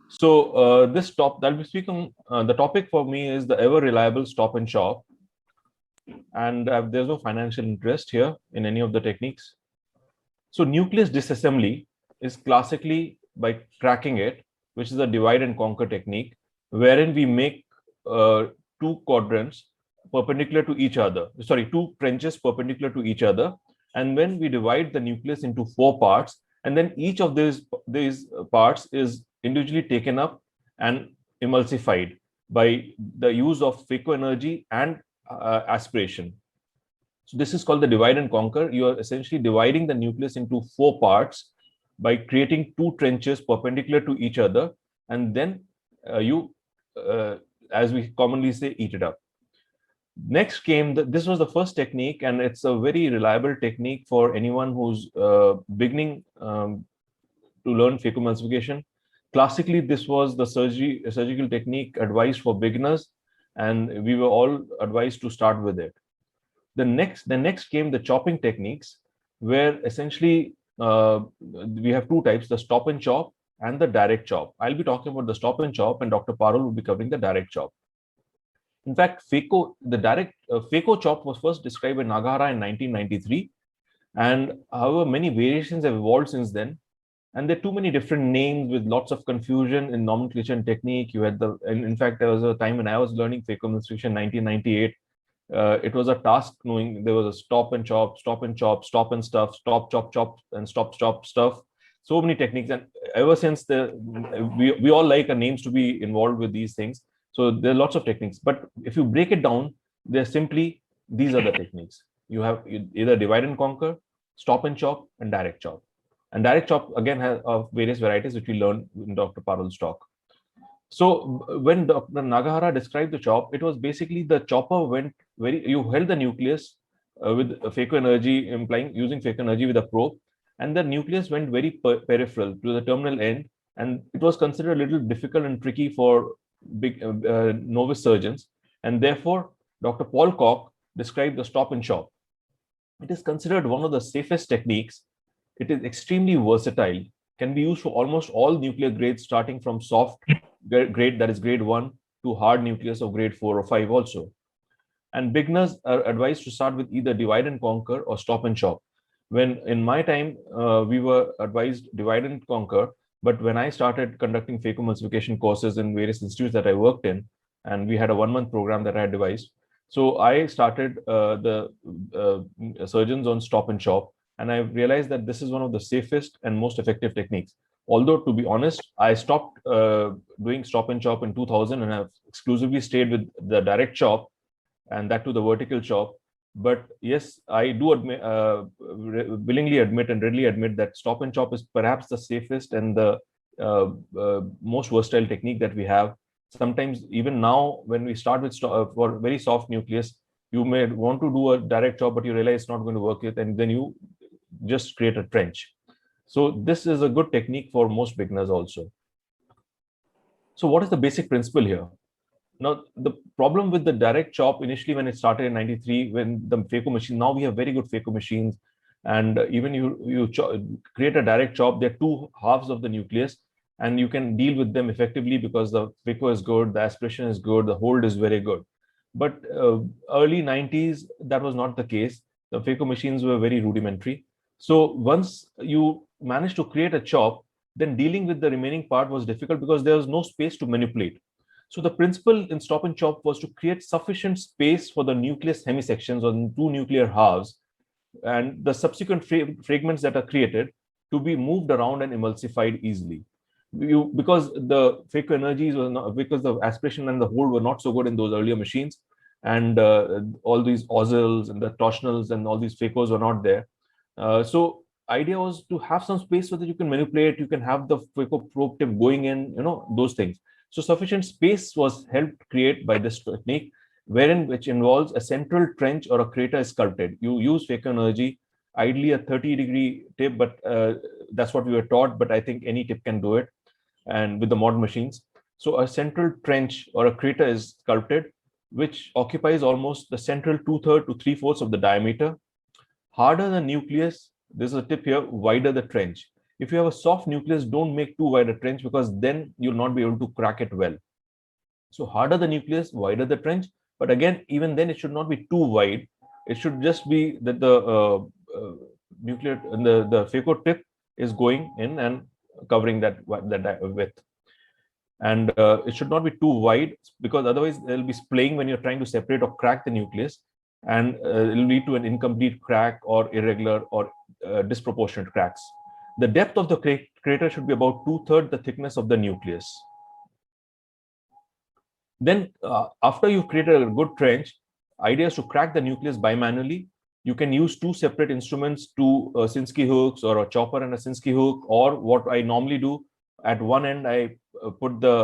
So I'll be speaking. The topic for me is the ever reliable stop and shop, and there's no financial interest here in any of the techniques. So nucleus disassembly is classically by cracking it, which is a divide and conquer technique, wherein we make two quadrants perpendicular to each other. Sorry, two trenches perpendicular to each other, and when we divide the nucleus into four parts, and then each of these parts is individually taken up and emulsified by the use of phaco-energy and aspiration. So this is called the divide and conquer. You are essentially dividing the nucleus into four parts by creating two trenches perpendicular to each other, and then as we commonly say, eat it up. Next came this was the first technique, and it's a very reliable technique for anyone who's beginning to learn phacoemulsification. Classically, this was the surgical technique advised for beginners, and we were all advised to start with it. The next came the chopping techniques, where essentially we have two types: the stop and chop and the direct chop. I'll be talking about the stop and chop, and Dr. Parul will be covering the direct chop. In fact, the direct phaco chop was first described by Nagahara in 1993, and however many variations have evolved since then. And there are too many different names with lots of confusion in nomenclature and technique. And in fact, there was a time when I was learning phacoemulsification in 1998. It was a task knowing there was a stop and chop, stop and chop, stop and stuff, stop, chop, chop, and stop, stop, stuff. So many techniques. And ever since we all like our names to be involved with these things. So there are lots of techniques. But if you break it down, they're simply these are the techniques. You have either divide and conquer, stop and chop, and direct chop. And direct chop, again, has various varieties which we learned in Dr. Parul's talk. So when Dr. Nagahara described the chop, it was basically the chopper went you held the nucleus with phaco energy, implying using phaco energy with a probe, and the nucleus went very peripheral to the terminal end, and it was considered a little difficult and tricky for big novice surgeons, and therefore Dr. Paul Koch described the stop and chop. It is considered one of the safest techniques. It is extremely versatile, can be used for almost all nuclear grades, starting from soft grade, that is grade 1, to hard nucleus of grade 4 or 5 also. And beginners are advised to start with either divide and conquer or stop and chop. When in my time, we were advised divide and conquer, but when I started conducting phacoemulsification courses in various institutes that I worked in, and we had a 1-month program that I had devised, so I started the surgeons on stop and chop, and I realized that this is one of the safest and most effective techniques. Although, to be honest, I stopped doing stop and chop in 2000, and I've exclusively stayed with the direct chop, and that to the vertical chop. But yes, I do willingly admit and readily admit that stop and chop is perhaps the safest and the most versatile technique that we have. Sometimes, even now, when we start with for very soft nucleus, you may want to do a direct chop, but you realize it's not going to work it, and then you just create a trench. So this is a good technique for most beginners also. So what is the basic principle here? Now, the problem with the direct chop initially when it started in 93, when the phaco machine, now we have very good phaco machines, and even you create a direct chop, there are two halves of the nucleus, and you can deal with them effectively because the phaco is good, the aspiration is good, the hold is very good. But early 90s, that was not the case. The phaco machines were very rudimentary. So once you managed to create a chop, then dealing with the remaining part was difficult because there was no space to manipulate. So the principle in stop and chop was to create sufficient space for the nucleus hemisections or two nuclear halves, and the subsequent fragments that are created to be moved around and emulsified easily. Because the phaco energies were not, because the aspiration and the hold were not so good in those earlier machines, and all these ozels and the torsionals and all these phacos were not there. So idea was to have some space so that you can manipulate, you can have the phaco probe tip going in, those things. So sufficient space was helped create by this technique, which involves a central trench or a crater is sculpted. You use phaco energy, ideally a 30-degree tip, but that's what we were taught, but I think any tip can do it, and with the modern machines. So a central trench or a crater is sculpted, which occupies almost the central 2/3 to 3/4 of the diameter. Harder the nucleus, this is a tip here, wider the trench. If you have a soft nucleus, don't make too wide a trench, because then you'll not be able to crack it well. So harder the nucleus, wider the trench. But again, even then, it should not be too wide. It should just be that the nuclear, the phaco tip is going in and covering that width. And it should not be too wide, because otherwise there'll be splaying when you're trying to separate or crack the nucleus, and it'll lead to an incomplete crack or irregular or disproportionate cracks. The depth of the crater should be about 2/3 the thickness of the nucleus. Then after you've created a good trench, idea is to crack the nucleus bimanually. You can use two separate instruments, two Sinskey hooks, or a chopper and a Sinskey hook, or what I normally do, at one end I put the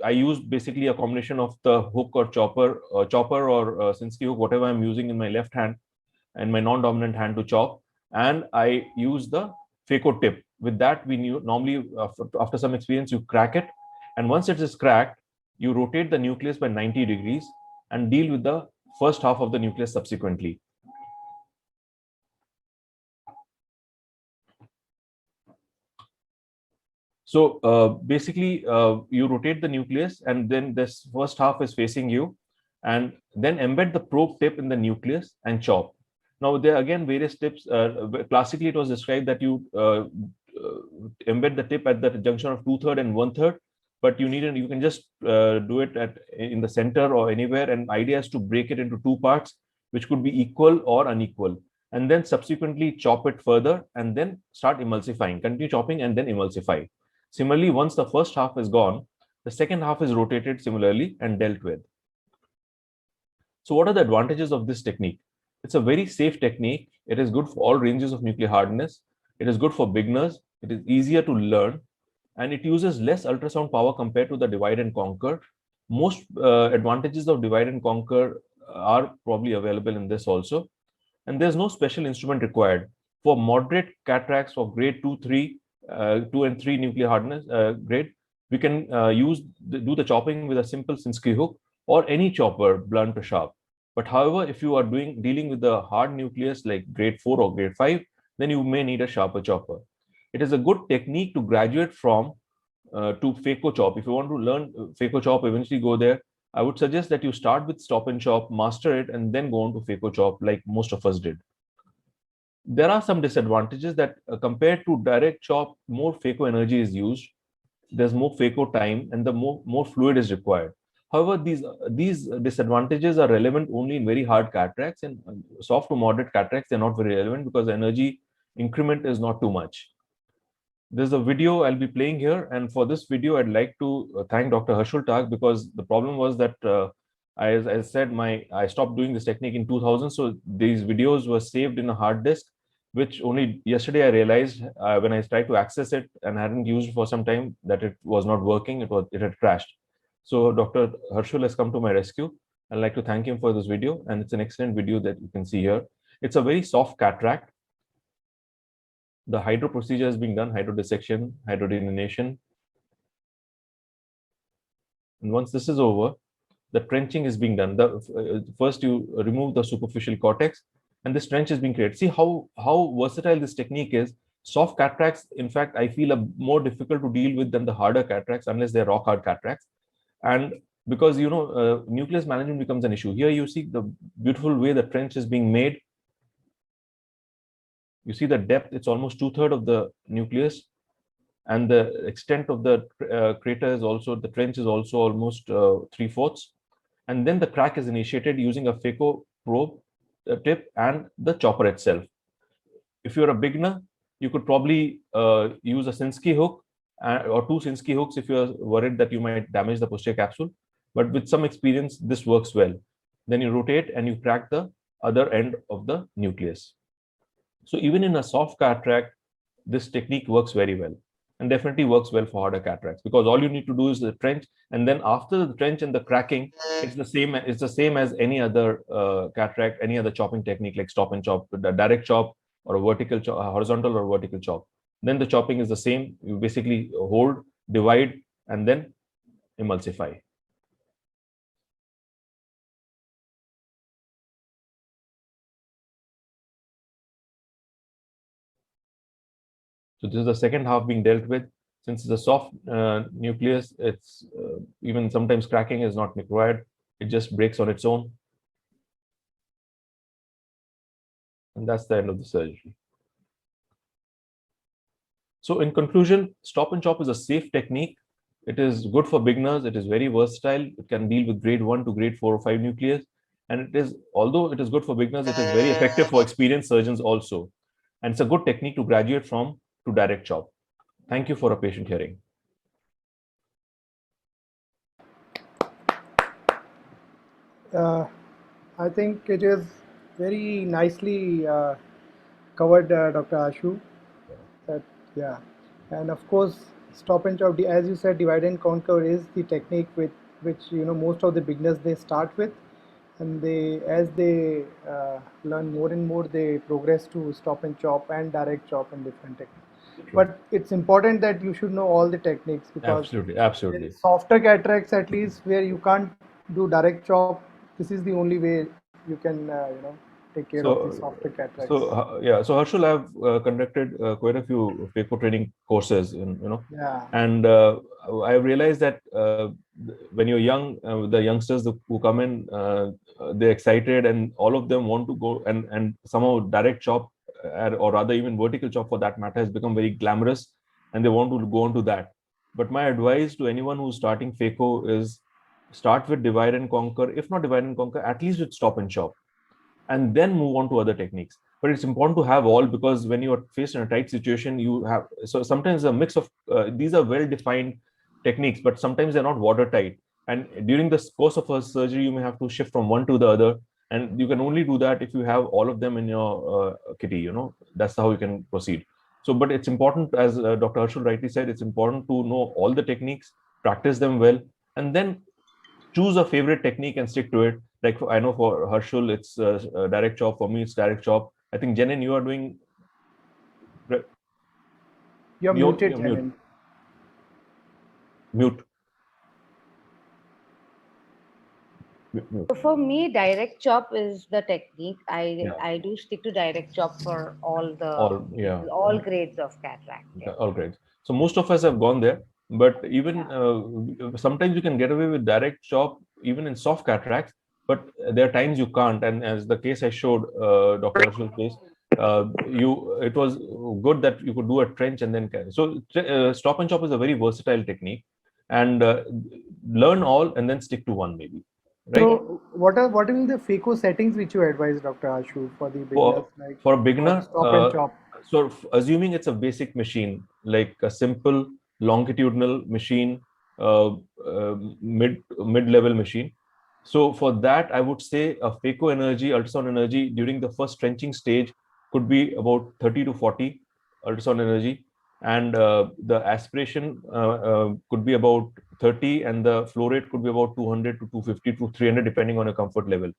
I use basically a combination of the hook or chopper or Sinskey hook, whatever I'm using in my left hand and my non-dominant hand to chop, and I use the phaco tip. With that, we normally after some experience, you crack it, and once it is cracked, you rotate the nucleus by 90 degrees and deal with the first half of the nucleus subsequently. So basically, you rotate the nucleus, and then this first half is facing you, and then embed the probe tip in the nucleus and chop. Now, there are again various tips. Classically, it was described that you embed the tip at the junction of 2/3 and 1/3, but you can just do it in the center or anywhere. And idea is to break it into two parts, which could be equal or unequal, and then subsequently chop it further, and then start emulsifying. Continue chopping and then emulsify. Similarly, once the first half is gone, the second half is rotated similarly and dealt with. So what are the advantages of this technique? It's a very safe technique. It is good for all ranges of nuclear hardness. It is good for beginners. It is easier to learn, and it uses less ultrasound power compared to the divide and conquer. Most advantages of divide and conquer are probably available in this also. And there's no special instrument required. For moderate cataracts of grade 2, 3, 2 and 3 nuclear hardness grade, we can do the chopping with a simple Sinskey hook or any chopper, blunt or sharp. But however, if you are dealing with the hard nucleus like grade 4 or grade 5, then you may need a sharper chopper. It is a good technique to graduate from to phaco chop. If you want to learn phaco chop, eventually go there, I would suggest that you start with stop and chop, master it, and then go on to phaco chop like most of us did. There are some disadvantages that compared to direct chop, more phaco energy is used. There's more phaco time, and the more fluid is required. However, these disadvantages are relevant only in very hard cataracts, and soft to moderate cataracts, they're not very relevant because the energy increment is not too much. There's a video I'll be playing here, and for this video, I'd like to thank Dr. Harshul Tag, because the problem was that as I said, I stopped doing this technique in 2000, so these videos were saved in a hard disk, which only yesterday I realized when I tried to access it and hadn't used it for some time that it was not working. It had crashed. So Dr. Harshul has come to my rescue. I'd like to thank him for this video, and it's an excellent video that you can see here. It's a very soft cataract. The hydro procedure is being done, hydrodissection, hydrodination. And once this is over, the trenching is being done. First, you remove the superficial cortex, and this trench is being created. See how versatile this technique is. Soft cataracts, in fact, I feel are more difficult to deal with than the harder cataracts, unless they're rock hard cataracts. And because nucleus management becomes an issue. Here you see the beautiful way the trench is being made. You see the depth, it's almost 2/3 of the nucleus, and the extent of the crater is also, the trench is also almost 3/4. And then the crack is initiated using a phaco probe tip and the chopper itself. If you're a beginner, you could probably use a Sinskey hook or two Sinskey hooks if you're worried that you might damage the posterior capsule. But with some experience, this works well. Then you rotate and you crack the other end of the nucleus. So even in a soft cataract, this technique works very well, and definitely works well for harder cataracts, because all you need to do is the trench, and then after the trench and the cracking, it's the same as any other cataract, any other chopping technique like stop and chop, the direct chop, or a vertical chop, horizontal or vertical chop. Then the chopping is the same. You basically hold, divide, and then emulsify. So this is the second half being dealt with. Since it's a soft nucleus, it's even sometimes cracking is not required. It just breaks on its own. And that's the end of the surgery. So in conclusion, stop and chop is a safe technique. It is good for beginners. It is very versatile. It can deal with grade 1 to grade 4 or 5 nucleus. And it is, although it is good for beginners, it is very effective for experienced surgeons also. And it's a good technique to graduate from to direct chop. Thank you for a patient hearing. I think it is very nicely covered, Dr. ASHU. That, yeah, and of course, stop and chop, as you said, divide and conquer is the technique with which most of the beginners they start with, and as they learn more and more, they progress to stop and chop and direct chop and different techniques. But it's important that you should know all the techniques, because absolutely. in softer cataracts, at least, where you can't do direct chop, this is the only way you can take care of the softer cataracts. So Harshul, I've conducted quite a few phaco training courses, Yeah. And I realized that when you're young, the youngsters who come in, they're excited, and all of them want to go and somehow direct chop, or rather even vertical chop for that matter, has become very glamorous, and they want to go on to that. But my advice to anyone who's starting phaco is start with divide and conquer. If not divide and conquer, at least with stop and chop, and then move on to other techniques. But it's important to have all, because when you are faced in a tight situation, you have, so sometimes a mix of these are well-defined techniques, but sometimes they're not watertight. And during the course of a surgery, you may have to shift from one to the other, and you can only do that if you have all of them in your kitty. That's how you can proceed. So, but it's important, as Dr. Harshul rightly said, it's important to know all the techniques, practice them well, and then choose a favorite technique and stick to it. Like I know for Harshul, it's direct chop. For me, it's direct chop. I think Jenin, you are doing. You're muted, Jenin. Mute. So for me, direct chop is the technique. I do stick to direct chop for all grades of cataract. Yeah. All grades. So most of us have gone there, but even sometimes you can get away with direct chop even in soft cataracts. But there are times you can't, and as the case I showed, Dr. Harshul's case, it was good that you could do a trench and then so stop and chop is a very versatile technique, and learn all and then stick to one maybe. Right? So what are the phaco settings which you advise, Dr. ASHU, for the beginners? For a beginner, stop and chop. So assuming it's a basic machine, like a simple longitudinal machine, mid-level machine. So for that, I would say a phaco energy, ultrasound energy during the first trenching stage could be about 30 to 40 ultrasound energy, and the aspiration could be about 30, and the flow rate could be about 200 to 250 to 300 depending on your comfort level.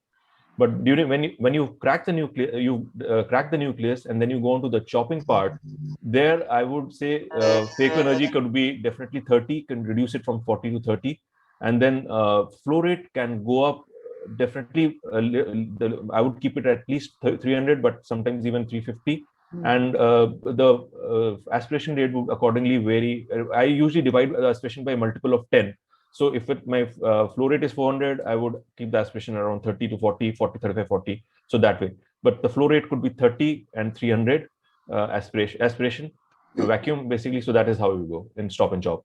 But during when you crack the nucleus, crack the nucleus, and then you go on to the chopping part. There, I would say phaco energy could be definitely 30, can reduce it from 40 to 30, and then flow rate can go up definitely. I would keep it at least 300, but sometimes even 350. And the aspiration rate would accordingly vary. I usually divide the aspiration by a multiple of 10. So if my flow rate is 400, I would keep the aspiration around 30 to 40, 40, 35, 40. So that way. But the flow rate could be 30 and 300 aspiration vacuum basically. So that is how you go in stop and chop.